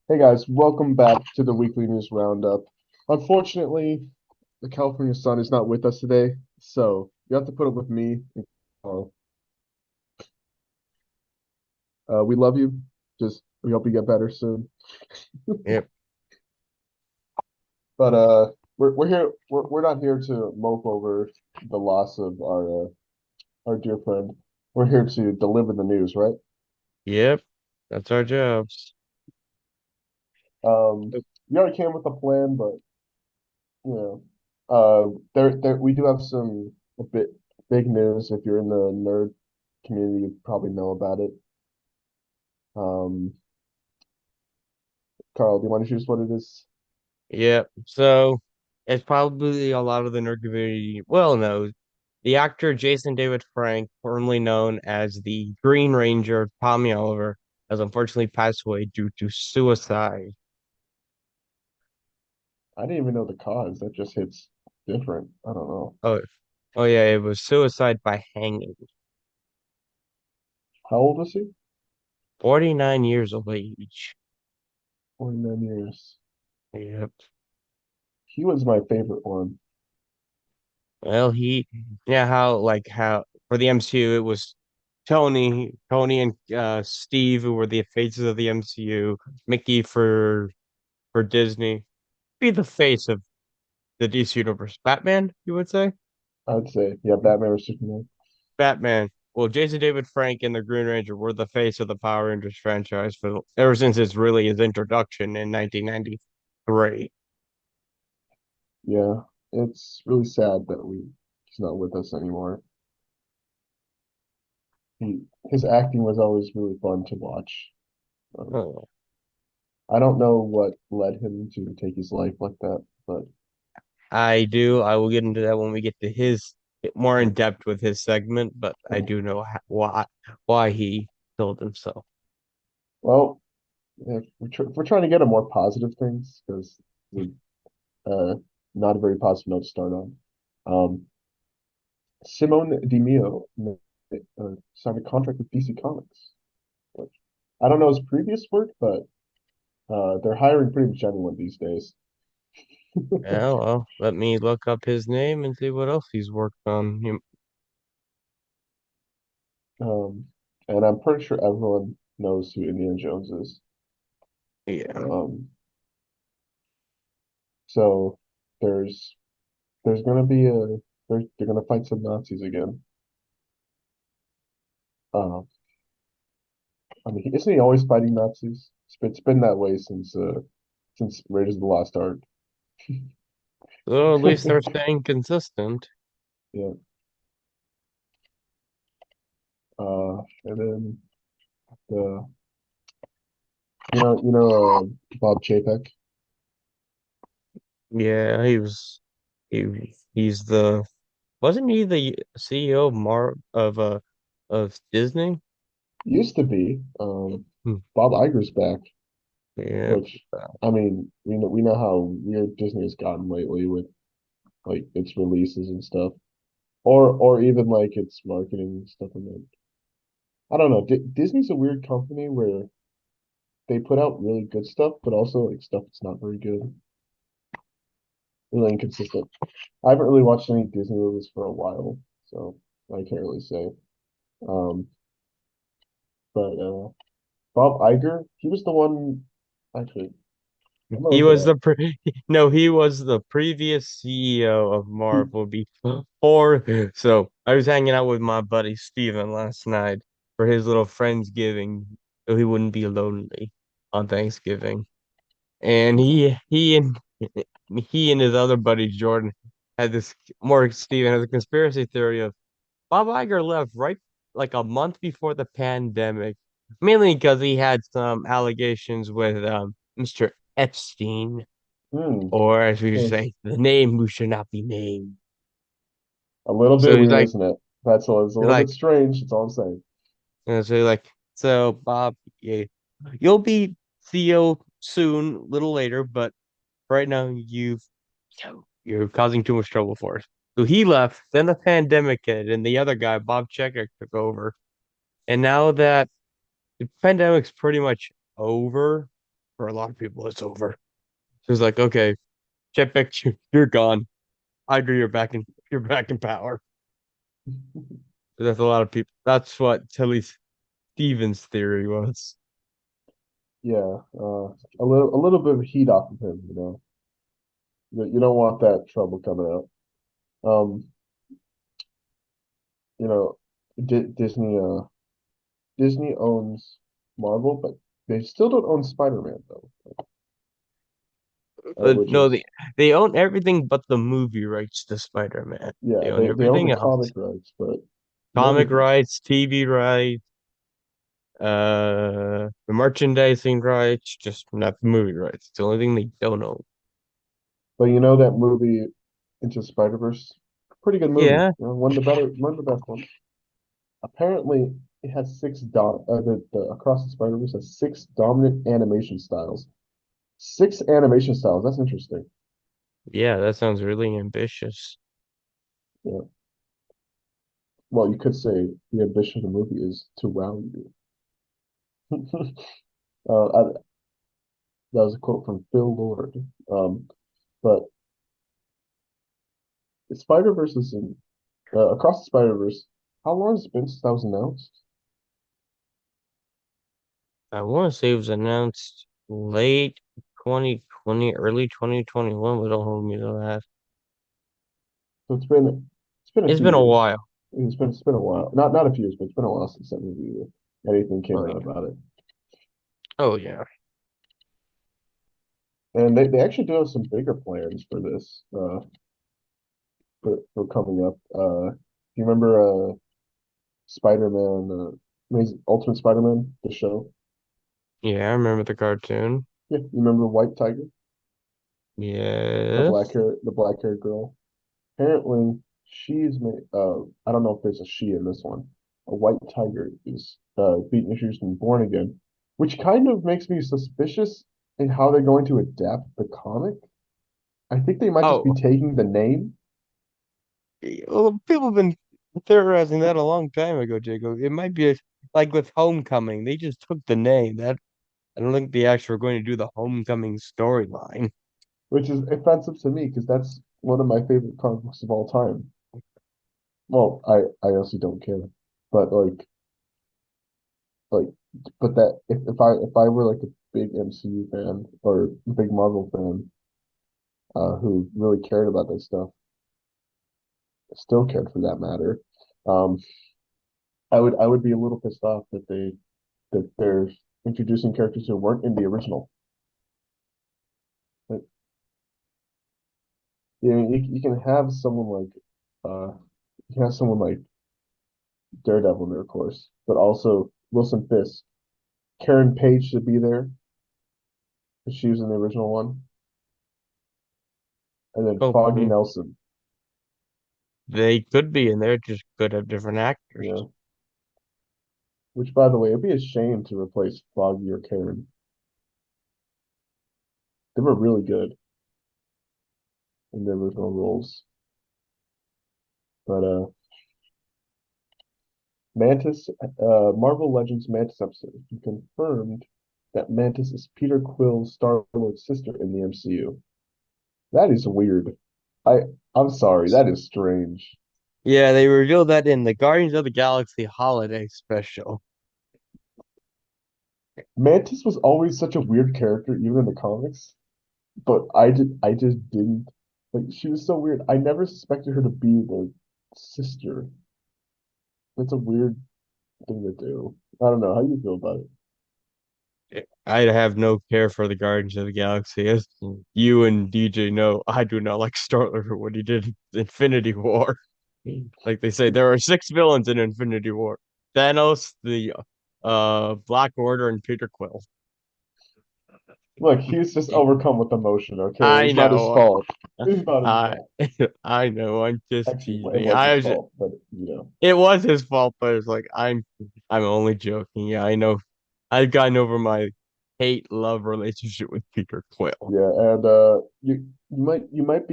Hey guys, welcome back to the weekly news roundup. Unfortunately, the California sun is not with us today, so you have to put up with me. We love you. Just we hope you get better soon. Yep. But we're here. We're not here to mope over the loss of our dear friend. We're here to deliver the news, right? Yep. That's our jobs. We already came with a plan, but you know, there we do have some a bit big news. If you're in the nerd community, you probably know about it. Um, Carl, do you want to choose what it is? Yep. So it's probably a lot of the nerd community well knows. The actor Jason David Frank, formerly known as the Green Ranger Tommy Oliver, has unfortunately passed away due to suicide. I didn't even know the cause. That just hits different. I don't know. Oh, oh yeah, it was suicide by hanging. How old was he? 49 years of age. 49 years. Yep. He was my favorite one. Well, yeah, how for the MCU it was Tony and Steve who were the faces of the MCU, Mickey for Disney, be the face of the DC universe. Batman, you would say? I'd say, yeah, Batman or Superman. Batman. Well, Jason David Frank and the Green Ranger were the face of the Power Rangers franchise for ever since his introduction in 1993. Yeah, it's really sad that he's not with us anymore. His acting was always really fun to watch. Um, Oh, I don't know what led him to take his life like that, but I do. I will get into that when we get to his more in depth with his segment, but I uh, do know why he killed himself. well, if we're trying to get on more positive things because we not a very positive note to start on. Um, Simone Di signed a contract with DC Comics, which I don't know his previous work, but they're hiring pretty much anyone these days. Yeah, well, let me look up his name and see what else he's worked on. Um, and I'm pretty sure everyone knows who Indiana Jones is. Yeah. Um, so there's there's gonna be they're gonna fight some Nazis again. Uh, I mean, isn't he always fighting Nazis? It's been that way since Raiders of the Lost Ark. Well, at least they're staying consistent. Yeah. And then the Bob Chapek. Yeah, he's the wasn't he the CEO of of Disney? Used to be. Hmm. Bob Iger's back, Yeah. which I mean, we know how weird Disney has gotten lately with like its releases and stuff, or even like its marketing and stuff. And then I don't know. Disney's a weird company where they put out really good stuff, but also like stuff that's not very good, really inconsistent. I haven't really watched any Disney movies for a while, so I can't really say. Um, but Bob Iger, he was the one. Actually, I'm gonna He look it was up. the pre no, he was the previous CEO of Marvel before. So I was hanging out with my buddy Steven last night for his little Friendsgiving, so he wouldn't be lonely on Thanksgiving. And he and his other buddy Jordan had this more Steven has a conspiracy theory of Bob Iger left right like a month before the pandemic, mainly because he had some allegations with Mr. Epstein, Hmm. or as we Hmm. say, the name who should not be named. A little So bit he's weird, like, isn't it? That's all. It's a he's little bit like, strange. That's all I'm saying. so he's like, so Bob, yeah, you'll be CEO soon, a little later, but right now you're causing too much trouble for us. So he left, then the pandemic hit, and the other guy, Bob Checek, took over. And now that the pandemic's pretty much over, for a lot of people, it's over. So it's like, okay, Checek, you're gone. Hydra, you're back in power. That's a lot of people. That's what Tilly Stevens' theory was. Yeah, a little bit of heat off of him, You don't want that trouble coming out. Um, you know, Disney owns Marvel, but they still don't own Spider-Man though, which No, is they own everything but the movie rights to Spider-Man. yeah, They own they own the everything comic else. rights, but no Comic movies. rights, TV rights, the merchandising rights, just not the movie rights. It's the only thing they don't own. But that movie Into Spider-Verse, pretty good movie. Yeah, One of the best ones. Apparently, it has the Across the Spider-Verse has six dominant animation styles. Six animation styles. That's interesting. yeah, that sounds really ambitious. Yeah. Well, you could say the ambition of the movie is to wow you. That was a quote from Phil Lord. But Spider-Verse is in Across the Spider-Verse. How long has it been since that was announced? I want to say it was announced late 2020, early 2021, but don't hold me to that. So it's been a It's few been a years. while. It's been a while. Not a few years, but it's been a while since that movie anything came Oh out yeah. about it. Oh yeah. And they actually do have some bigger plans for this for coming up. Do you remember Spider-Man, Amazing Ultimate Spider-Man, the show? Yeah, I remember the cartoon. Yeah, you remember White Tiger, Yes. the black haired girl? Apparently, she's made. I don't know if there's a she in this one. A white tiger is being introduced and born again, which kind of makes me suspicious in how they're going to adapt the comic. I think they might just be Oh, taking the name, well, people have been theorizing that a long time ago, Jacob. It might be like with Homecoming. They just took the name. That I don't think they actually were going to do the Homecoming storyline. which is offensive to me because that's one of my favorite comic books of all time. Well, I honestly don't care, but like, but that if I were like a big MCU fan or a big Marvel fan, who really cared about this stuff, still cared for that matter, um, I would be a little pissed off that they're introducing characters who weren't in the original. But, you can have someone like you can have someone like Daredevil there, of course, but also Wilson Fisk. Karen Page should be there because she was in the original one, and then Foggy Hopefully, Nelson. they could be in there, just could have different actors. Yeah, which by the way, it'd be a shame to replace Foggy or Karen. They were really good in their original roles, but Marvel Legends Mantis episode confirmed that Mantis is Peter Quill's Star-Lord's sister in the MCU. That is weird. I I'm sorry, that is strange. Yeah, they revealed that in the Guardians of the Galaxy holiday special. Mantis was always such a weird character, even in the comics, but I just didn't like. She was so weird. I never suspected her to be the sister. That's a weird thing to do. I don't know how you feel about it. I have no care for the Guardians of the Galaxy. As you and DJ know, I do not like Star-Lord for what he did in Infinity War. Like they say, there are six villains in Infinity War: Thanos, the Black Order, and Peter Quill. Look, he's just overcome with emotion. Okay, it I was not his know. fault. It was not his I fault. I know. I'm just Actually, it teasing. was his fault, but It was his fault, but it's like I'm only joking. Yeah, I know. I've gotten over my hate love relationship with Peter Quill. Yeah, and you might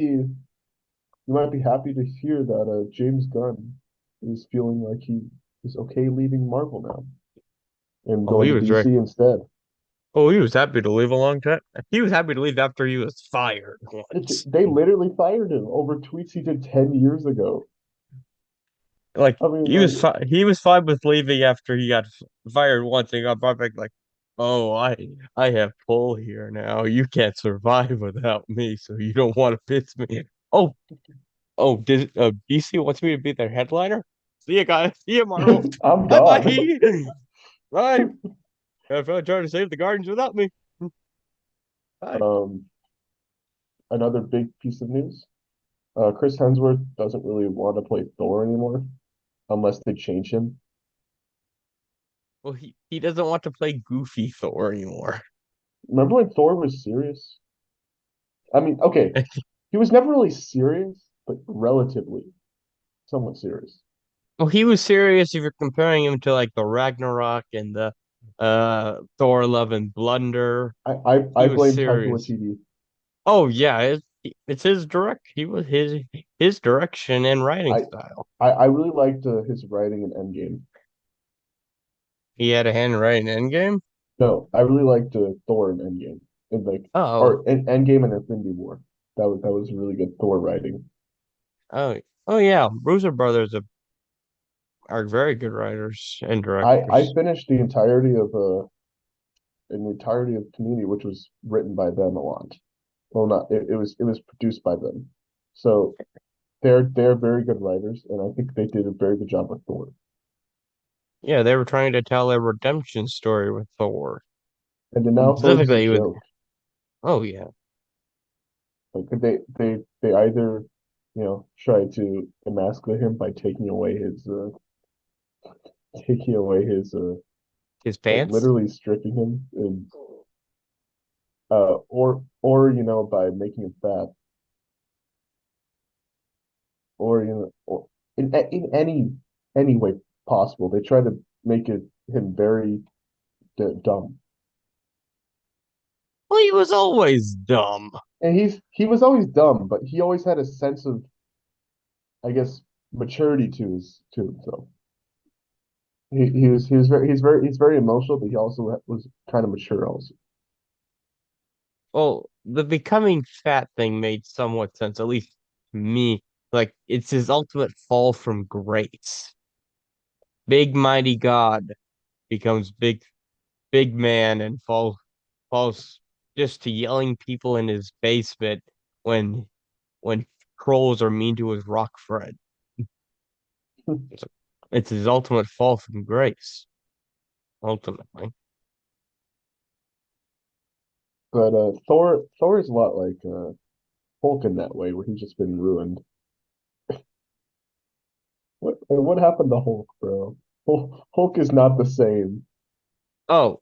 be happy to hear that James Gunn is feeling like he is okay leaving Marvel now and Oh, going he to was right. DC instead. Oh, he was happy to leave a long time. He was happy to leave after he was fired once. They literally fired him over tweets he did 10 years ago. Like I mean, like, he was fine with leaving after he got fired once and got brought back. Like, oh, I have pull here now. You can't survive without me, so you don't want to piss me. Oh, oh, did DC wants me to be their headliner? See you guys. See you, Marvel. I'm Bye bye. gone. Bye. If I try to save the Guardians without me. Bye. Um, Another big piece of news. Chris Hemsworth doesn't really want to play Thor anymore unless they change him. Well, he doesn't want to play Goofy Thor anymore. Remember when Thor was serious? I mean, okay, he was never really serious, but relatively somewhat serious. Well, he was serious if you're comparing him to like the Ragnarok and the Thor Love and Blunder. I He was blame Taika serious. Waititi. Oh yeah, it's his he was his direction and writing I style. I really liked his writing in Endgame. He had a hand in writing Endgame. No, I really liked Thor in Endgame, in like Oh, or in Endgame and Infinity War. That was really good Thor writing. oh, oh yeah. Bruiser Brothers are very good writers and I directors. finished the entirety of Community, which was written by them a lot. Well, not it was produced by them. So they're very good writers, and I think they did a very good job with Thor. Yeah, they were trying to tell a redemption story with Thor. And then now Thor's is a Specifically with, joke. oh yeah. Like they either try to emasculate him by taking away his His like pants. literally stripping him and or by making him fat or or in any way possible. They try to make him very dumb. Well, he was always dumb. And he was always dumb, but he always had a sense of, I guess, maturity to himself. He's very emotional, but he also was kind of mature also. Well, the becoming fat thing made somewhat sense, at least to me. Like it's his ultimate fall from grace. Big mighty God becomes big man and falls just to yelling people in his basement when when trolls are mean to his rock friend. It's, it's his ultimate fall from grace, ultimately. But Thor is a lot like Hulk in that way, where he's just been ruined. What happened to Hulk, bro? Hulk is not the same. Oh,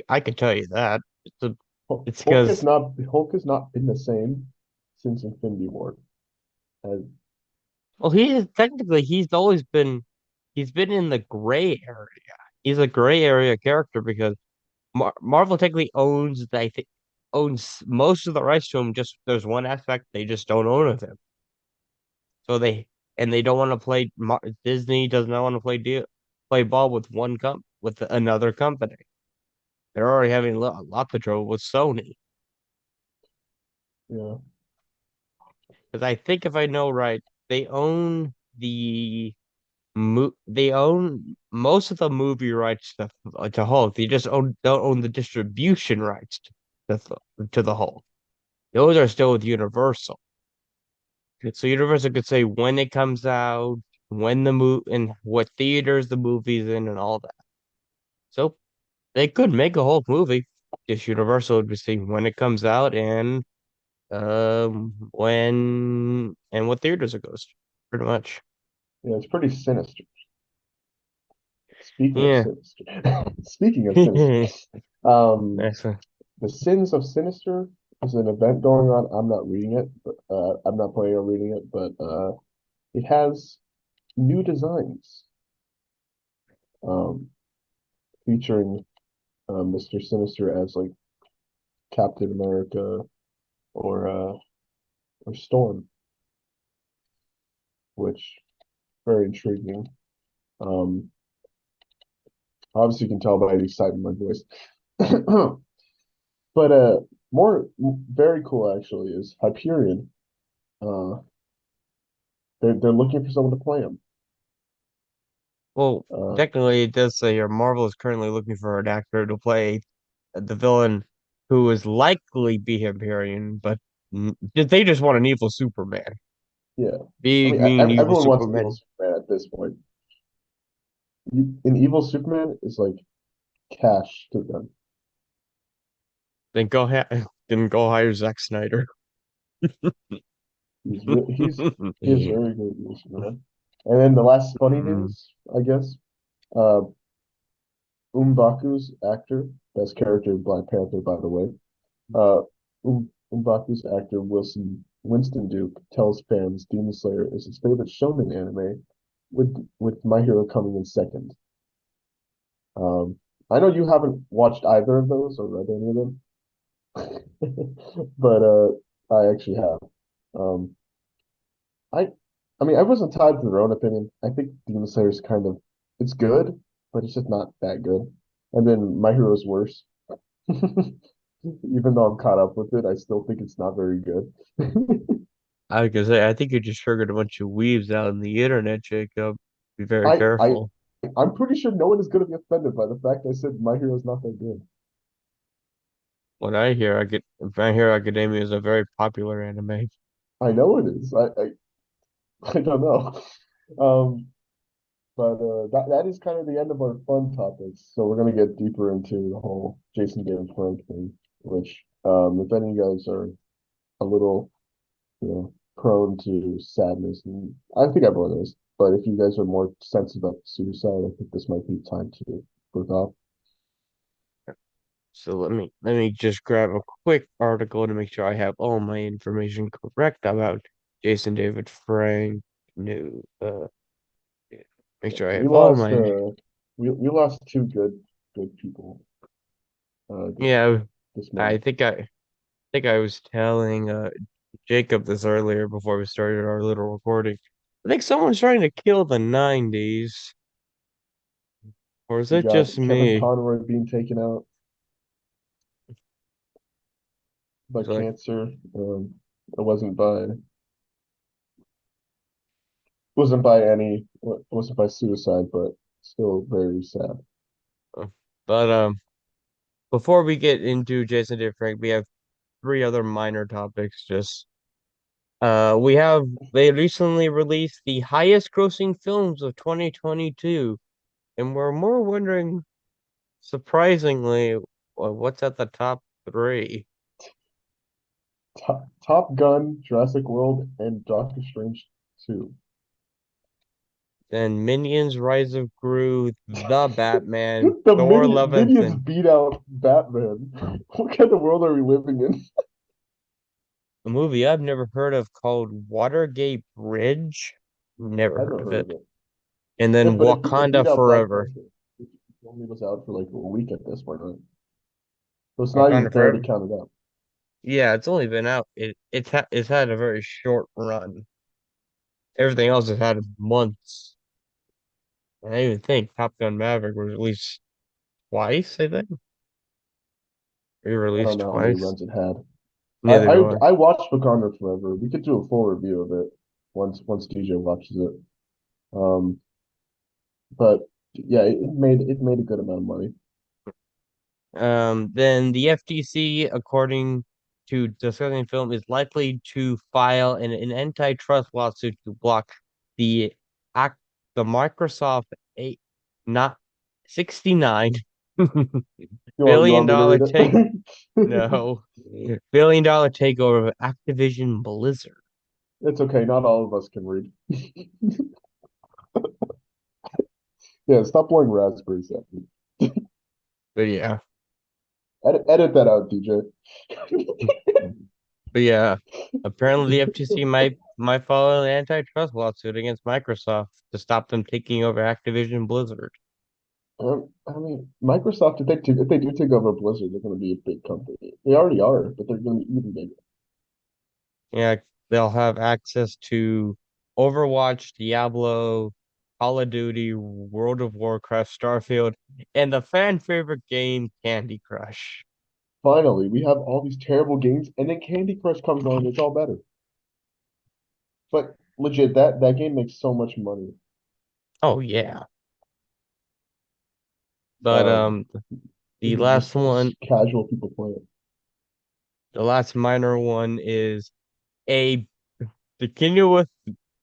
I could tell you that. It's because Hulk has not been the same since Infinity War. As well, technically he's been in the gray area. He's a gray area character because Marvel technically I think owns most of the rights to him. Just there's one aspect they just don't own of him. So they don't want to play Disney does not want to play ball with with another company. They're already having lots of trouble with Sony yeah, because I think if I know right, they own they own most of the movie rights to Hulk. They just don't own the distribution rights to the Hulk. Those are still with Universal. So Universal could say when it comes out, when the and what theaters the movie's in, and all that. So they could make a Hulk movie. Just Universal would be saying when it comes out and when and what theaters it goes to, pretty much. yeah, it's pretty sinister. Speaking of Yeah. sinister, speaking of sinister, um, Excellent. the Sins of Sinister is an event going on. I'm not reading it, but I'm not planning on reading it, but it has new designs, um, featuring Mr. Sinister as like Captain America or Storm, which very intriguing. Um, Obviously you can tell by the excitement in my voice. But more very cool actually is Hyperion. Uh, they're looking for someone to play him. Well, Uh, technically, it does say here Marvel is currently looking for an actor to play the villain who is likely be Hyperion, but they just want an evil Superman. yeah, I Big, mean mean, evil everyone wants an evil Superman. Superman at this point. An evil Superman is like cash to them. Then go ha then go hire Zack Snyder. He's he is very good evil Superman. And then the last funny Mm. news, I guess, uh, M'Baku's actor, best character in Black Panther, by the way. Uh, M'Baku's actor Winston Duke tells fans Demon Slayer is his favorite shonen anime, with My Hero coming in second. Um, I know you haven't watched either of those or read any of them, but I actually have. Um, I I mean, everyone's entitled to their own opinion. I think Demon Slayer is kind of it's good, but it's just not that good. And then My Hero's worse. Even though I'm caught up with it, I still think it's not very good. I was gonna say, I think you just triggered a bunch of weaves out on the internet, Jacob. Be very I I careful. I'm pretty sure no one is going to be offended by the fact I said My Hero's not that good. When I hear Academia is a very popular anime. I know it is. I don't know. Um, but that is kind of the end of our fun topics. So we're going to get deeper into the whole Jason David Frank thing, which if any of you guys are a little, prone to sadness, and I think everyone is, but if you guys are more sensitive about suicide, I think this might be time to look off. So let me just grab a quick article to make sure I have all my information correct about Jason David Frank. New yeah, make sure I We have all lost my we lost two good people yeah. this I month. think I was telling Jacob this earlier before we started our little recording. I think someone's trying to kill the 90s, or is We it got just Kevin me? Conroy being taken out by It's like, cancer. It wasn't by suicide, but still very sad. uh, but before we get into Jason David Frank, we have three other minor topics. Just we have they recently released the highest grossing films of 2022, and we're more wondering, surprisingly, what's at the top three? Top Gun, Jurassic World, and Doctor Strange 2. Then Minions: Rise of Gru, The Batman, The Thor: Love and minions Thunder. beat out Batman. What kind of world are we living in? A movie I've never heard of called Watergate Bridge. Never I've heard never of heard it. of it. And Yeah, then but it beat Wakanda out Black Forever. Panther, which only was out for like a week at this point, right? So it's not even Wakanda fair to Forever. count it up. Yeah, it's only been out. It's had a very short run. Everything else has had months. And I even think Top Gun Maverick was released twice, I think. I don't Re-released know how many twice. runs it had. I Neither do I. I, I watched Wakanda Forever. We could do a full review of it once TJ watches it. Um, but yeah, it made a good amount of money. Then the FTC, according to discussing film, is likely to file an antitrust lawsuit to block the act the Microsoft eight not 69 You billion want me to dollar read take it? no billion-dollar takeover of Activision Blizzard. It's okay. Not all of us can read. Yeah, stop blowing raspberries at me. But yeah, Edit that out, DJ. but yeah, apparently the FTC might file an antitrust lawsuit against Microsoft to stop them taking over Activision Blizzard. I mean, Microsoft, if they do take over Blizzard, they're going to be a big company. They already are, but they're going to be even bigger. Yeah, they'll have access to Overwatch, Diablo, Call of Duty, World of Warcraft, Starfield, and the fan favorite game, Candy Crush. Finally, we have all these terrible games, and then Candy Crush comes on, it's all better. But legit, that game makes so much money. Oh yeah. But Um, the even last just one, casual people play it. the last minor one is a to continue with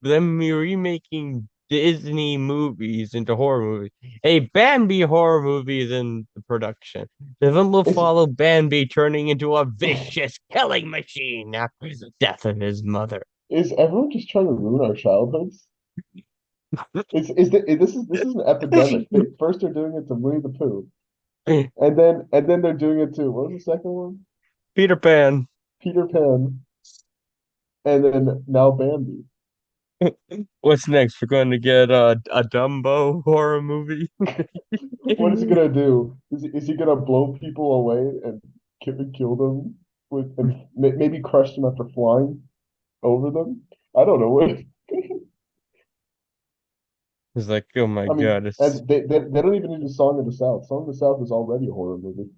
them remaking Disney movies into horror movies. A Bambi horror movie is in the production. The film will Is follow Bambi turning into a vicious killing machine after the death of his mother. is everyone just trying to ruin our childhoods? This is an epidemic. First they're doing it to Winnie the Pooh, and then they're doing it to what was the second one? Peter Pan. Peter Pan, and then now Bambi. What's next? We're going to get a Dumbo horror movie. What is he gonna do? Is he gonna blow people away and kill them with and maybe crush them after flying over them? I don't know. It's like, oh my I mean, God, it's and they don't even need a Song of the South. Song of the South is already a horror movie.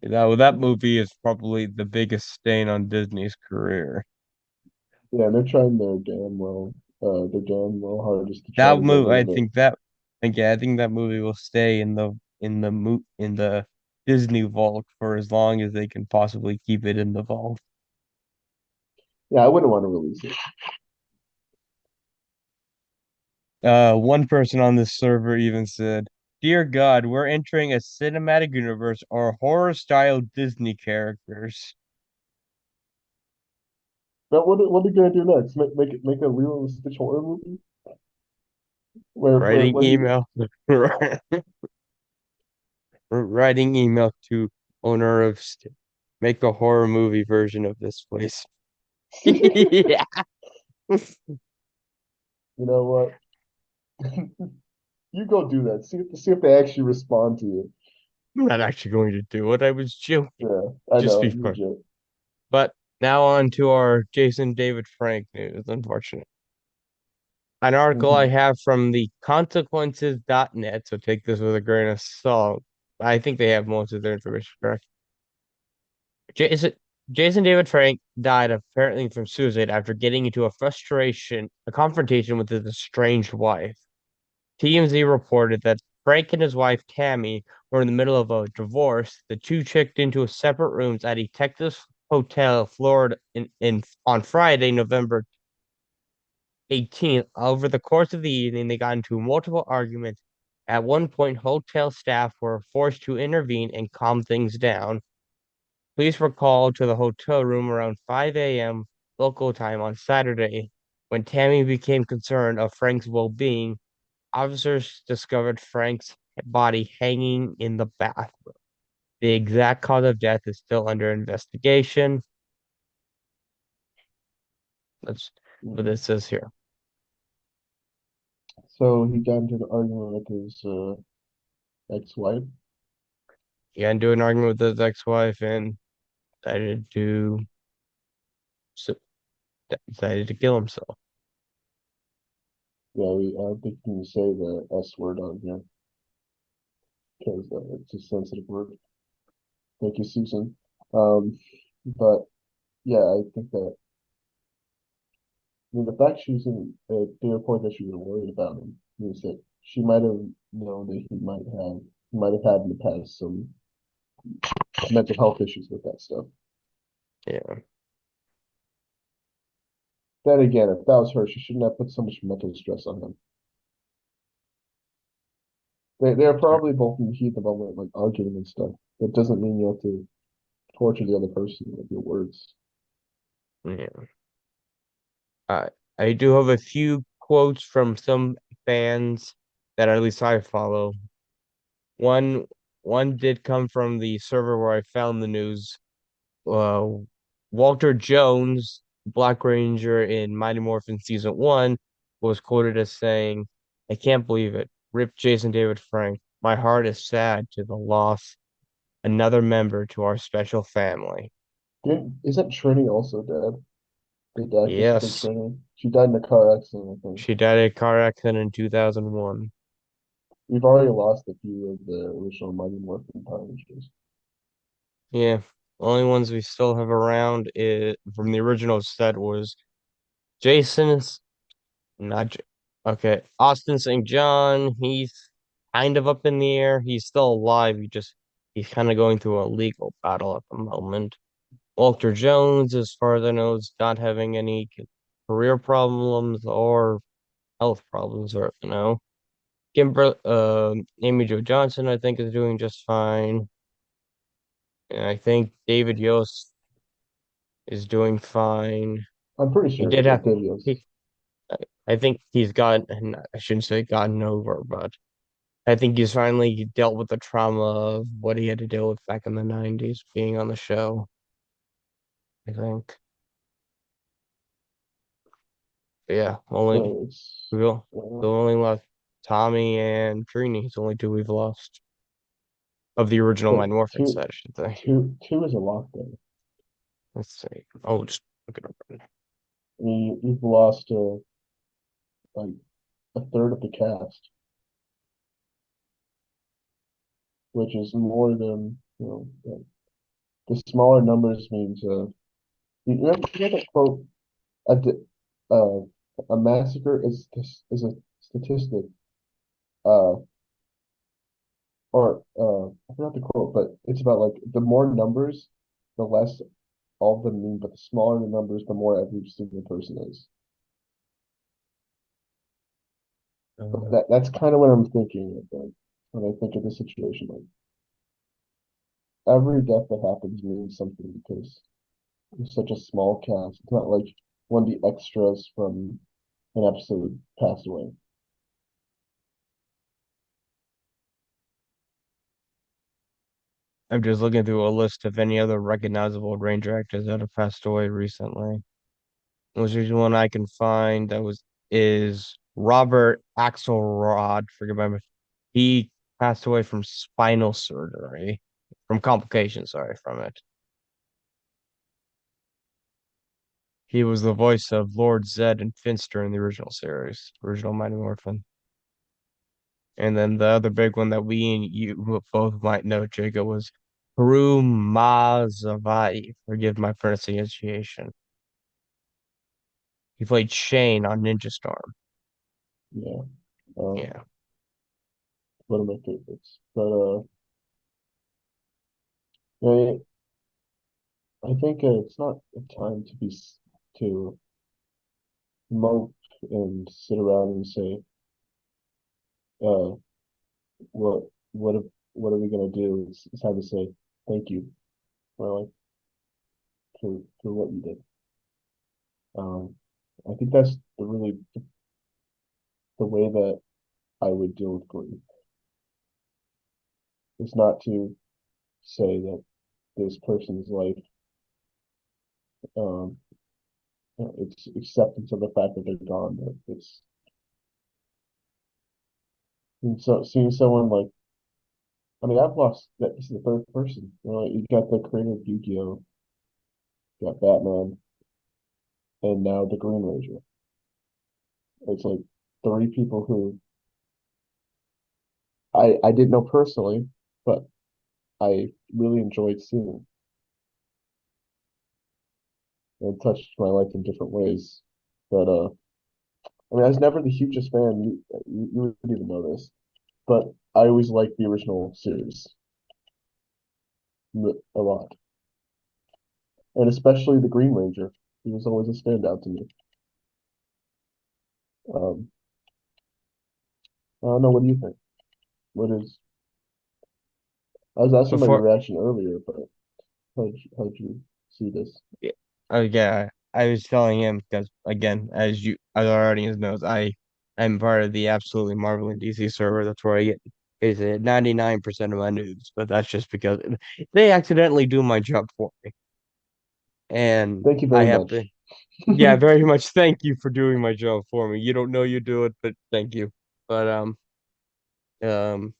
that movie is probably the biggest stain on Disney's career. Yeah, and they're trying their damn well hardest to try That to get movie, rid of it. I think that movie will stay in the Disney vault for as long as they can possibly keep it in the vault. Yeah, I wouldn't want to release it. One person on this server even said, "Dear God, we're entering a cinematic universe or horror style Disney characters." But what are you gonna do next? Make a Lilo and Stitch horror movie where Writing what do you email, writing email to owner of make a horror movie version of this place. Yeah. you know what? You go do that. See if they actually respond to you. I'm not actually going to do it. I was joking. Yeah, I Just know, be fun. legit. But now on to our Jason David Frank news, unfortunately. An article I Hmm. have from the consequences.net, so take this with a grain of salt. I think they have most of their information correct. Jason Jason David Frank died apparently from suicide after getting into a confrontation with his estranged wife. TMZ reported that Frank and his wife Tammy were in the middle of a divorce. The two checked into separate rooms at a Texas hotel, Florida, on Friday, November 18th. Over the course of the evening, they got into multiple arguments. At one point, hotel staff were forced to intervene and calm things down. Police were called to the hotel room around 5 a.m. local time on Saturday. When Tammy became concerned of Frank's well-being, officers discovered Frank's body hanging in the bathroom. The exact cause of death is still under investigation. That's what it says here. So he got into an argument with his ex-wife. He got into an argument with his ex-wife and decided to decided to kill himself. Yeah, I don't think you can say the S word on here because it's a sensitive word. Thank you, Susan. But yeah, I think that I mean the fact she was in the point that she was worried about him means that she might have known that he might have had in the past some mental health issues with that stuff. Yeah. Then again, if that was her, she shouldn't have put so much mental stress on him. They're probably both in the heat of the moment, like arguing and stuff. That doesn't mean you have to torture the other person with your words. Yeah. I I do have a few quotes from some fans that at least I follow. One one did come from the server where I found the news. Uh, Walter Jones, Black Ranger in Mighty Morphin Season 1, was quoted as saying, "I can't believe it. Rip Jason David Frank. My heart is sad to the loss another member to our special family. Isn't Trini also dead? The actress who played Yes, Trini. She died in a car accident, I think. she died in a car accident in 2001. We've already lost a few of the original Mighty Morphin Power Rangers. Yeah, only ones we still have around is from the original set was Jason's not J okay, Austin St. John. He's kind of up in the air. He's still alive. He's kind of going through a legal battle at the moment. Walter Jones, as far as I know, is not having any career problems or health problems, or Amy Jo Johnson, I think, is doing just fine. And I think David Yost is doing fine. I'm pretty He sure, did yeah, have Davios. he I think he's gotten I shouldn't say gotten over, but I think he's finally dealt with the trauma of what he had to deal with back in the 90s being on the show, I think. But yeah, It's we will uh, we only left Tommy and Trini. It's only two we've lost of the original but Mighty Morphin two, set, I should say. two is a lockdown. Let's see. Oh, just look it up. I mean, you've lost like a third of the cast, which is more than the smaller numbers means you know that quote a di- uh, a massacre is a statistic uh or I forgot the quote, but it's about like the more numbers, the less all of them mean, but the smaller the numbers, the more every single person is. Uh, That's kind of what I'm thinking of, like, when I think of the situation. Like every death that happens means something because it's such a small cast. It's not like one of the extras from an episode passed away. I'm just looking through a list of any other recognizable Ranger actors that have passed away recently. The most recent one I can find that was is Robert Axelrod. Forget my he passed away from spinal surgery, from complications, sorry, from it. He was the voice of Lord Zed and Finster in the original series, original Mighty Morphin. And then the other big one that we and you both might know, Jacob, was Haru Mazavai. Forgive my pronunciation. He played Shane on Ninja Storm. Yeah, um, Yeah. one of my favorites. But I, I think it's not a time to to mope and sit around and say, uh, what what if, what are we gonna do? It's time to say thank you for like for what you did. I think that's the way that I would deal with grief. Is not to say that this person's life, um, it's acceptance of the fact that they're gone. But it's and so seeing someone like I mean I've lost that. This is the third person. You got the creator of Yu-Gi-Oh, you got Batman, and now the Green Ranger. It's like three people who I didn't know personally, but I really enjoyed seeing and touched my life in different ways. But I mean, I was never the hugest fan. You would even know this, but I always liked the original series a lot, and especially the Green Ranger. He was always a standout to me. Um, I don't know. What do you think? What is? I was asking about your Before reaction earlier, but how'd you see this? Yeah. Oh yeah, I was telling him because again, as our audience knows, I'm part of the absolutely marveling DC server. That's where I get is it 99% of my news, but that's just because they accidentally do my job for me, and Thank you I very have much. to. Yeah, very much. Thank you for doing my job for me. You don't know you do it, but thank you. But Um,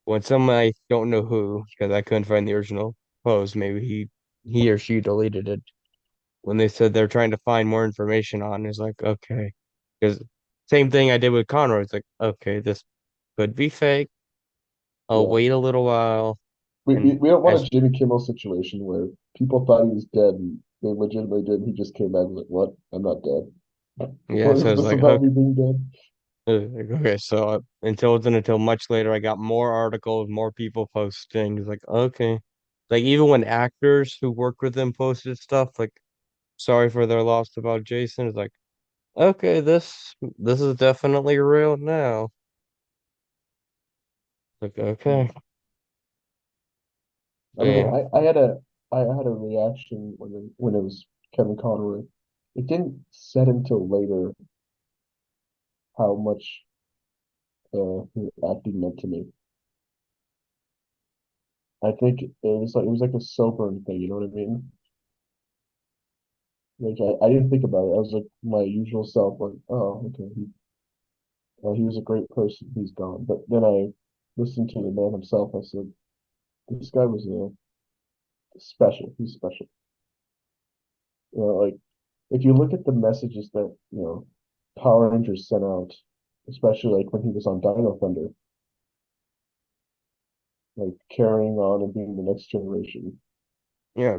when someone I don't know who, because I couldn't find the original post, maybe he or she deleted it. When they said they're trying to find more information on, it's like okay, because same thing I did with Conroy. It's like okay, this could be fake. I'll Yeah. wait a little while, and We don't want as a Jimmy Kimmel situation where people thought he was dead and they legitimately did. He just came back and was like, "What? I'm not dead. yeah, What so is it's this like about okay, me being dead?" okay, so until much later, I got more articles, more people posting. It's like okay, like even when actors who work with them posted stuff, like sorry for their loss about Jason, it's like okay, this is definitely real now. Like okay, I but don't know. yeah, I had a reaction when it was Kevin Conroy. It didn't set until later how much his acting meant to me. I think it was like a sobering thing. You know what I mean? Like I didn't think about it. I was like my usual self, like, oh, okay, he was a great person. He's gone. But then I listened to the man himself. I said, this guy was special. He's special. Like if you look at the messages that Power Rangers sent out, especially like when he was on Dino Thunder, like carrying on and being the next generation. yeah.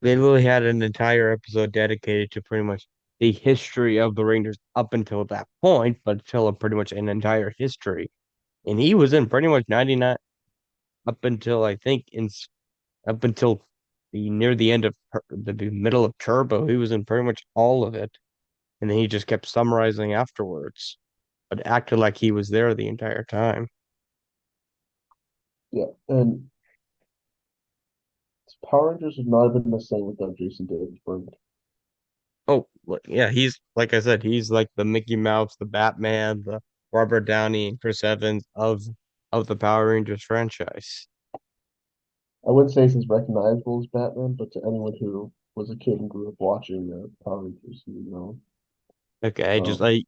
They literally had an entire episode dedicated to pretty much the history of the Rangers up until that point, but still pretty much an entire history. And he was in pretty much 99 up until I think up until the near the end of the middle of Turbo. He was in pretty much all of it, and then he just kept summarizing afterwards, but acted like he was there the entire time. Yeah, and Power Rangers would not have been the same without Jason David Frank. Oh, yeah, he's like I said, he's like the Mickey Mouse, the Batman, the Robert Downey and Chris Evans of the Power Rangers franchise. I wouldn't say he's as recognizable as Batman, but to anyone who was a kid and grew up watching Power Rangers, Okay, I just um, like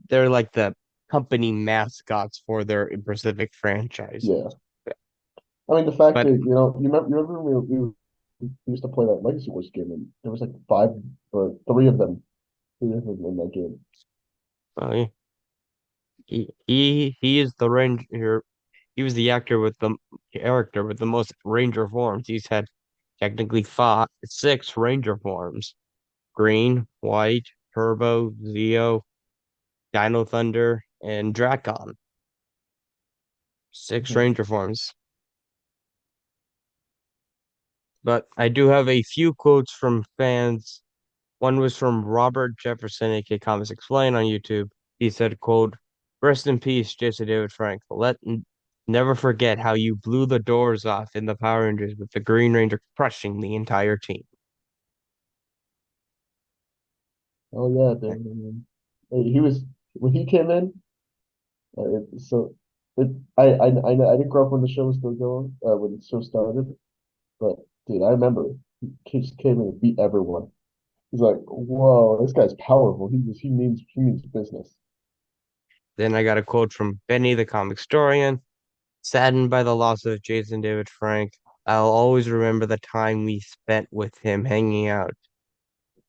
they're like the company mascots for their specific franchises. yeah. I mean, the fact But that you remember we used to play that Legacy Wars game, and there was like five or three of them in that game. uh, he is the ranger. He was the actor with the character with the most ranger forms. He's had technically six ranger forms: green, white, turbo, Zeo, Dino Thunder, and Dracon. Six Mhm. ranger forms. But I do have a few quotes from fans. One was from Robert Jefferson, aka Comics Explain on YouTube. He said, quote, "Rest in peace, Jason David Frank. Never forget how you blew the doors off in the Power Rangers with the Green Ranger crushing the entire team." Oh yeah, he was when he came in. So it, I didn't grow up when the show was still going, when the show started, but dude, I remember he just came in and beat everyone. He's like, whoa, this guy's powerful. He means business. Then I got a quote from Benny, the comic historian. "Saddened by the loss of Jason David Frank, I'll always remember the time we spent with him hanging out."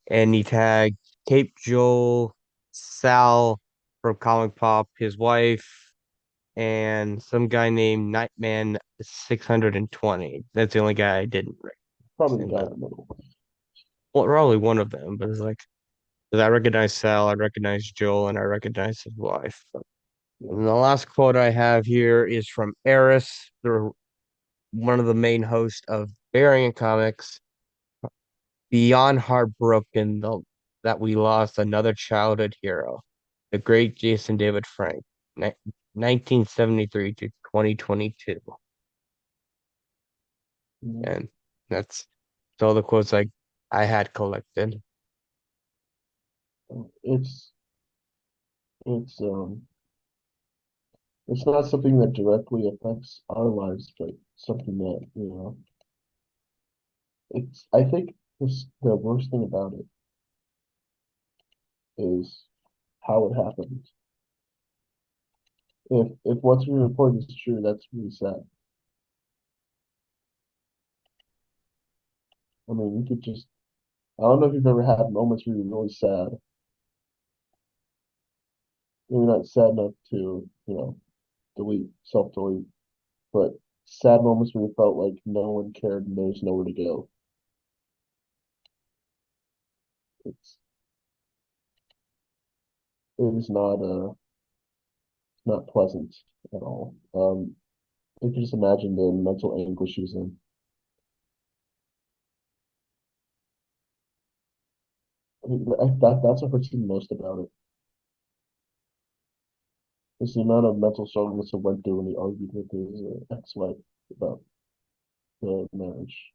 And he tagged Cape Joel, Sal from Comic Pop, his wife, and some guy named Nightman 620. That's the only guy I didn't Probably the recognize. guy And in the middle. well, probably one of them, but it's like 'cause I recognize Sal, I recognize Joel, and I recognize his wife. Yeah. And the last quote I have here is from Eris, one of the main hosts of Variant Comics. "Beyond heartbroken that we lost another childhood hero, the great Jason David Frank, 1973 to 2022." You And that's all the quotes I had collected. it's it's not something that directly affects our lives, but something that, I think the worst thing about it is how it happened. If what's being reported is true, that's really sad. I mean, you could just I don't know if you've ever had moments where you're really sad. Maybe not sad enough to, delete, self-delete, but sad moments where you felt like no one cared and there's nowhere to go. It's it is not pleasant at all. You can just imagine the mental anguish she's in. I mean, that's what hurts me most about it. Is the amount of mental struggles he went through when he argued with his ex-wife about the marriage.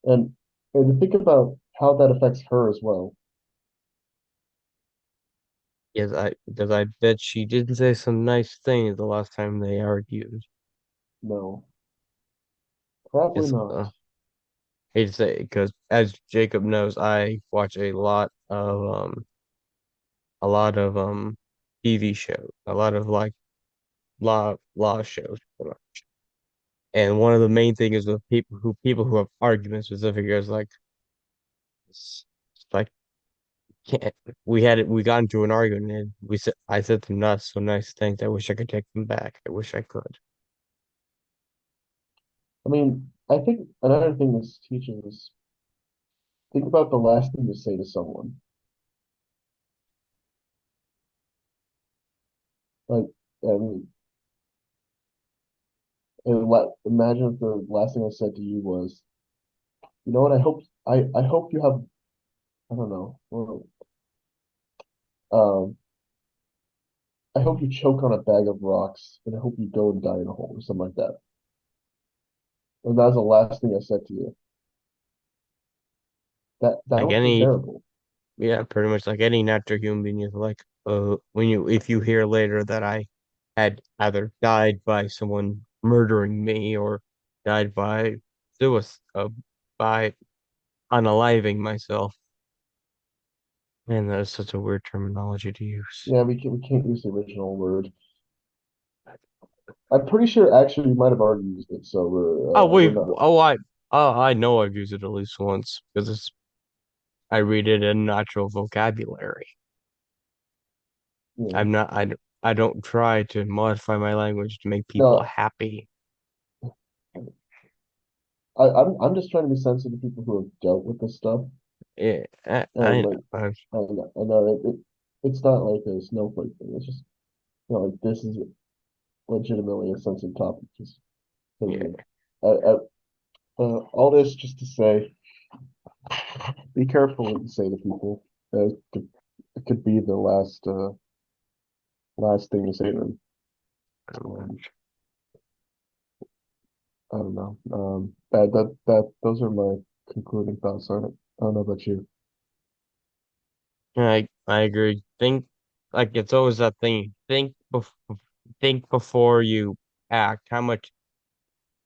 And and to think about how that affects her as well. Yes, I bet she did say some nice things the last time they argued. No, probably It's not. hate to say because as Jacob knows, I watch a lot of TV shows, a lot of like law shows. And one of the main things is with people who have arguments with the figures like it's like can't we got into an argument and we said I said some not so nice things. I wish I could take them back. I wish I could. I mean, I think another thing this teaches is think about the last thing to say to someone. Like, I mean, imagine if the last thing I said to you was, you know what, I hope you have, I don't know, well, um, I hope you choke on a bag of rocks, and I hope you go and die in a hole or something like that. And that was the last thing I said to you. That Like would be any terrible. yeah, pretty much like any natural human being is like when you if you hear later that I had either died by someone murdering me or died by suicide by unaliving myself. Man, that is such a weird terminology to use. Yeah, we can't use the original word. I'm pretty sure actually we might have already used it, so Oh we're wait, not. I know I've used it at least once because it's I read it in natural vocabulary. Yeah. I'm not I don't try to modify my language to make people No, happy. I'm just trying to be sensitive to people who have dealt with this stuff. Yeah, And know. like I know it's not like a snowflake thing. It's just like this is legitimately a sensitive topic. Just because Yeah. all this just to say, be careful what you say to people. It could be the last thing you say to them. Um, I don't know. Those are my concluding thoughts on it. I don't know about you. I agree. Think like it's always that thing. Think before you act. How much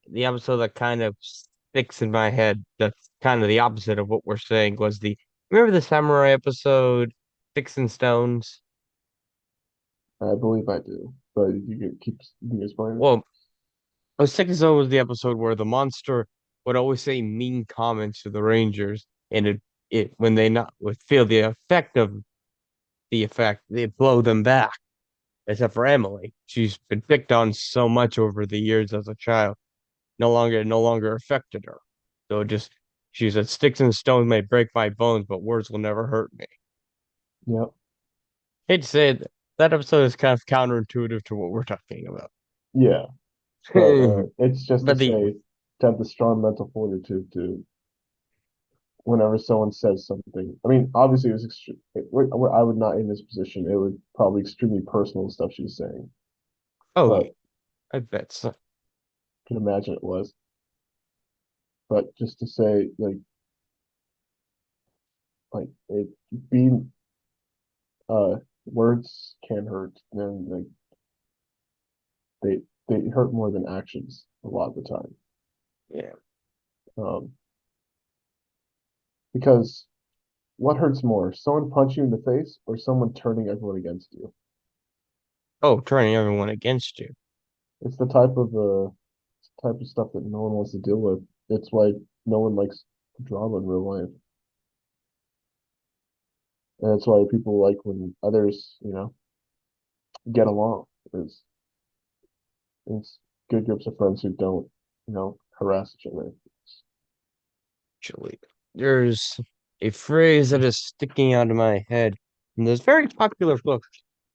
the episode that kind of sticks in my head that's kind of the opposite of what we're saying was the remember the samurai episode Sticks and Stones? I believe I do, but you can explain it. Well, Sticks and Stones was the episode where the monster would always say mean comments to the Rangers, and it when they not would feel the effect of the effect, they blow them back. Except for Emily. She's been picked on so much over the years as a child. No longer affected her. So it just she said sticks and stones may break my bones, but words will never hurt me. Yep. Hate to say it, that episode is kind of counterintuitive to what we're talking about. Yeah, but it's just to But the say to have the strong mental fortitude to whenever someone says something. I mean, obviously, it was extreme. I would not in this position. It would probably extremely personal stuff she was saying, oh but yeah, I bet so. I can imagine it was. But just to say, like it being words can hurt, and like they hurt more than actions a lot of the time. Yeah. Um, because what hurts more, someone punching you in the face or someone turning everyone against you? Oh, turning everyone against you. It's the type of stuff that no one wants to deal with. It's why no one likes drama in real life. And that's why people like when others, get along. It's good groups of friends who don't, harass each other. Actually, there's a phrase that is sticking out of my head in this very popular book.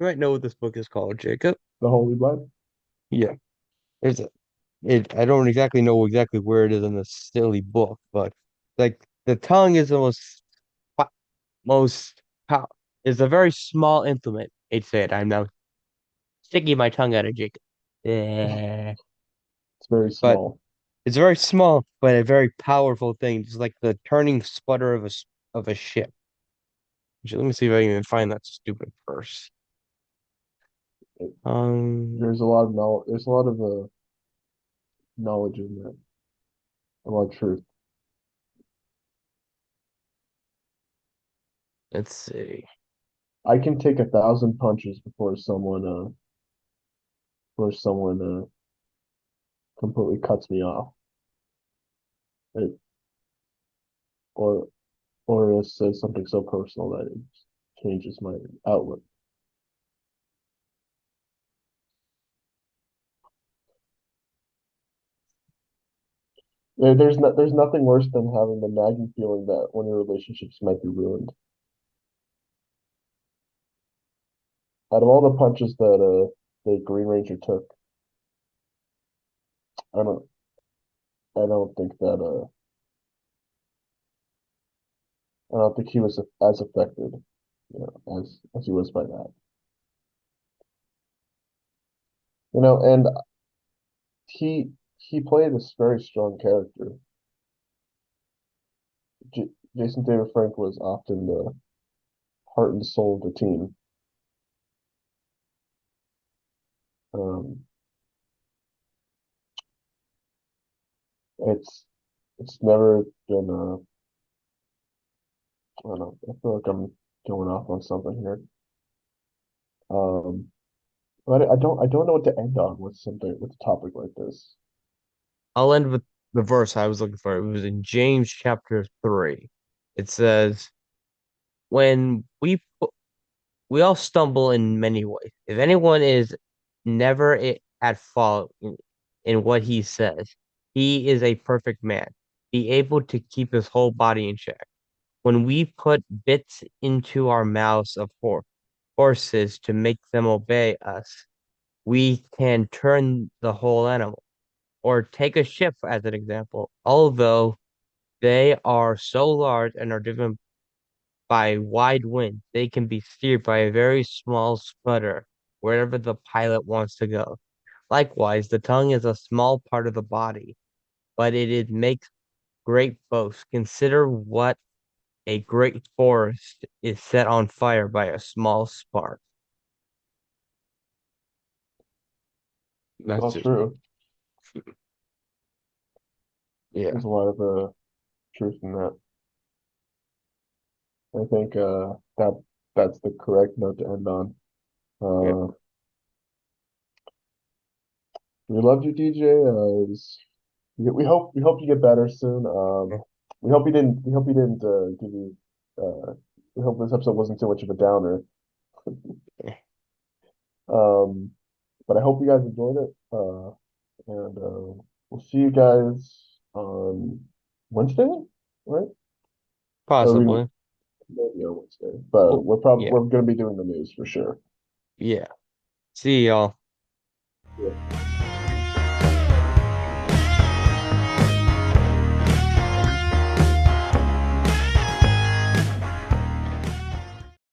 You might know what this book is called, Jacob. The Holy Blood. Yeah, there's a it. I don't exactly know exactly where it is in this silly book, but like the tongue is the po- most pow is a very small implement. It said, "I'm now sticking my tongue out of Jacob." Yeah, It's very but small. it's very small, but a very powerful thing. Just like the turning sputter of of a ship. Actually, let me see if I can even find that stupid verse. It, Um, there's a lot of knowledge. There's a lot of knowledge in that. A lot of truth. let's see. I can take 1,000 punches before someone completely cuts me off, it, or it says something so personal that it changes my outlook. There's nothing worse than having the nagging feeling that one of your relationships might be ruined. Out of all the punches that the Green Ranger took, I don't I don't think that I don't think he was as affected, as he was by that. And he played this very strong character. J Jason David Frank was often the heart and soul of the team. Um, it's it's never been I don't know. I feel like I'm going off on something here. Um, but I don't know what to end on with a topic like this. I'll end with the verse I was looking for. It was in James chapter 3. It says, "When we all stumble in many ways. If anyone is never at fault in what he says, he is a perfect man, be able to keep his whole body in check. When we put bits into our mouths of horses to make them obey us, we can turn the whole animal. Or take a ship as an example. Although they are so large and are driven by wide wind, they can be steered by a very small sputter wherever the pilot wants to go. Likewise, the tongue is a small part of the body, but it makes great boast. Consider what a great forest is set on fire by a small spark." It's That's all just, true. yeah, There's a lot of truth in that. I think that's the correct note to end on. yeah, Uh, we love you, DJ. We hope you get better soon. We hope you didn't give you. We hope this episode wasn't too much of a downer. yeah. Um, but I hope you guys enjoyed it. And we'll see you guys on Wednesday, right? Or we Possibly. maybe on Wednesday, but Well, yeah, we're going to be doing the news for sure. yeah. See y'all. Yeah.